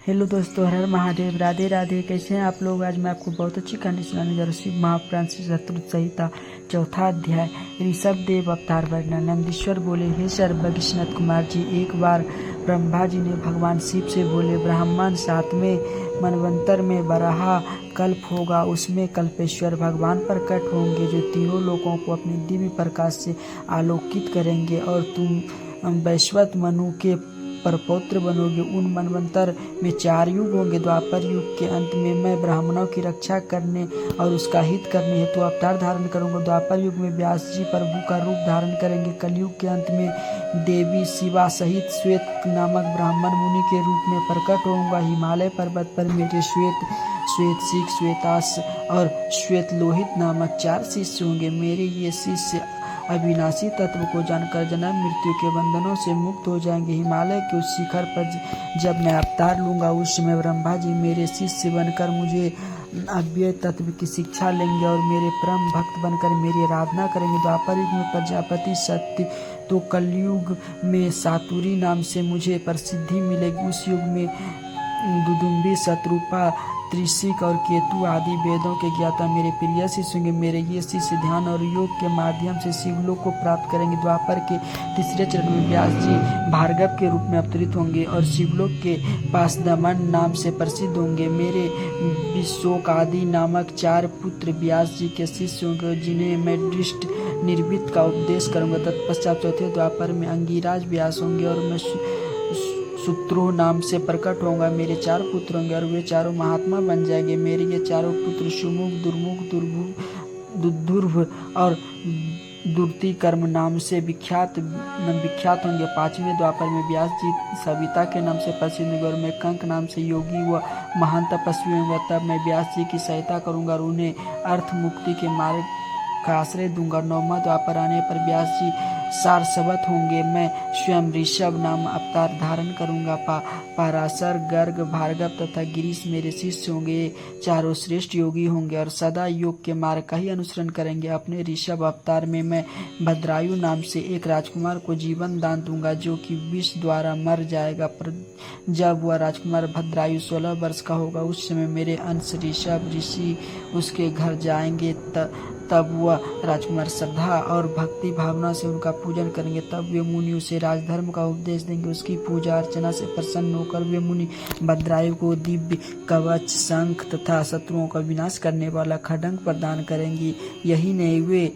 Hello दोस्तों, हर हर महादेव, राधे राधे। कैसे हैं आप लोग? आज मैं आपको बहुत अच्छी कहानी सुनाने जा रहा हूँ। शिव महापुराण श्री शत्रुत संहिता चौथा अध्याय ऋषभ देव अवतार वर्णन। नंदीश्वर बोले, हे सर्वज्ञनाथ कुमार जी, एक बार ब्रह्मा जी ने भगवान शिव से बोले, ब्राह्मण 7वें मनवंतर में बराह कल्प होगा, उसमें कल्पेश्वर भगवान प्रकट होंगे जो तीनों लोगों को अपने दिव्य प्रकाश से आलोकित करेंगे और तुम वैश्वत मनु के परपौत्र बनोगे। उन मनवंतर में 4 युग होंगे। द्वापर युग के अंत में मैं ब्राह्मणों की रक्षा करने और उसका हित करने हेतु अवतार धारण करूंगा। द्वापर युग में व्यास जी प्रभु का रूप धारण करेंगे। कलयुग के अंत में देवी शिवा सहित श्वेत नामक ब्राह्मण मुनि के रूप में प्रकट होऊंगा। हिमालय पर्वत पर मेरे श्वेत शीख, श्वेतास और श्वेत लोहित नामक 4 शिष्य होंगे। मेरे ये शिष्य अविनाशी तत्व को जानकर जन्म मृत्यु के बंधनों से मुक्त हो जाएंगे। हिमालय के उस शिखर पर जब मैं अवतार लूंगा, उस समय ब्रह्मा जी मेरे शिष्य बनकर मुझे अव्यय तत्व की शिक्षा लेंगे और मेरे परम भक्त बनकर मेरी आराधना करेंगे। द्वापर युग में प्रजापति सत्य, तो कलयुग में सातुरी नाम से मुझे प्रसिद्धि मिलेगी। उस युग में दुदुम्बी, शत्रुपा, त्रिशिक और केतु आदि वेदों के ज्ञाता मेरे प्रिय शिष्य होंगे। मेरे ये शिष्य ध्यान और योग के माध्यम से शिवलोक को प्राप्त करेंगे। द्वापर के तीसरे चरण में व्यास जी भार्गव के रूप में अवतरित होंगे और शिवलोक के पास दमन नाम से प्रसिद्ध होंगे। मेरे विशोक आदि नामक 4 पुत्र व्यास जी के शिष्य होंगे, जिन्हें मैं दृष्ट निर्वित का उपदेश करूंगा। तत्पश्चात चौथे द्वापर में अंगिराज व्यास होंगे और मैं सूत्रो नाम से प्रकट होगा। मेरे 4 पुत्र होंगे और वे चारों महात्मा बन जाएंगे। मेरे ये चारों पुत्र सुमुख, दुर्मुख, दुर्धुर्व और दुर्ति कर्म नाम से विख्यात होंगे। 5वें द्वापर में व्यास जी सविता के नाम से प्रसिद्ध होंगे और मैं कंक नाम से योगी व महान तपस्वी होंगे। तब मैं व्यास जी की सहायता करूंगा और उन्हें अर्थ मुक्ति के मार्ग का आश्रय दूंगा। 9वां द्वापर आने पर व्यास जी सारस्वत होंगे। मैं स्वयं ऋषभ नाम अवतार धारण करूंगा। पराशर, गर्ग, भार्गव तथा गिरीश मेरे शिष्य होंगे। ये चारों श्रेष्ठ योगी होंगे और सदा योग के मार्ग का ही अनुसरण करेंगे। अपने ऋषभ अवतार में मैं भद्रायु नाम से एक राजकुमार को जीवन दान दूंगा, जो कि विष द्वारा मर जाएगा। पर जब वह राजकुमार भद्रायु 16 वर्ष का होगा, उस समय मेरे अंश ऋषभ ऋषि उसके घर जाएंगे। तब वह राजकुमार श्रद्धा और भक्ति भावना से उनका पूजन करेंगे। तब वे मुनि उसे राजधर्म का उपदेश देंगे। उसकी पूजा अर्चना से प्रसन्न होकर वे मुनि भद्रायु को दिव्य कवच, शंख तथा शत्रुओं का विनाश करने वाला खड्ग प्रदान करेंगी। यही नहीं, वे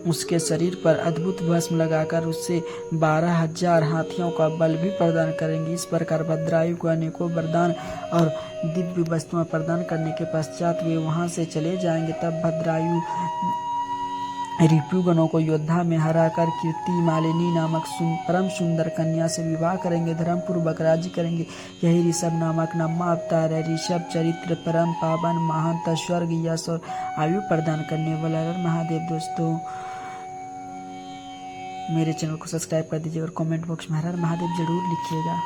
उसके शरीर पर अद्भुत भस्म लगाकर उससे 12,000 हाथियों का बल भी प्रदान करेंगी। इस प्रकार भद्रायु को अनेकों वरदान और दिव्य वस्तुएं प्रदान करने के पश्चात वे वहां से चले जाएंगे। तब भद्रायु रिपुगणों को योद्धा में हराकर कीर्ति मालिनी नामक परम सुंदर कन्या से विवाह करेंगे, धर्मपूर्वक राज्य करेंगे। यही ऋषभ नामक 9वां अवतार है। ऋषभ चरित्र परम पावन, महान, स्वर्ग, यश और आयु प्रदान करने वाला। महादेव। दोस्तों, मेरे चैनल को सब्सक्राइब कर दीजिए और कमेंट बॉक्स में हर हर महादेव जरूर लिखिएगा।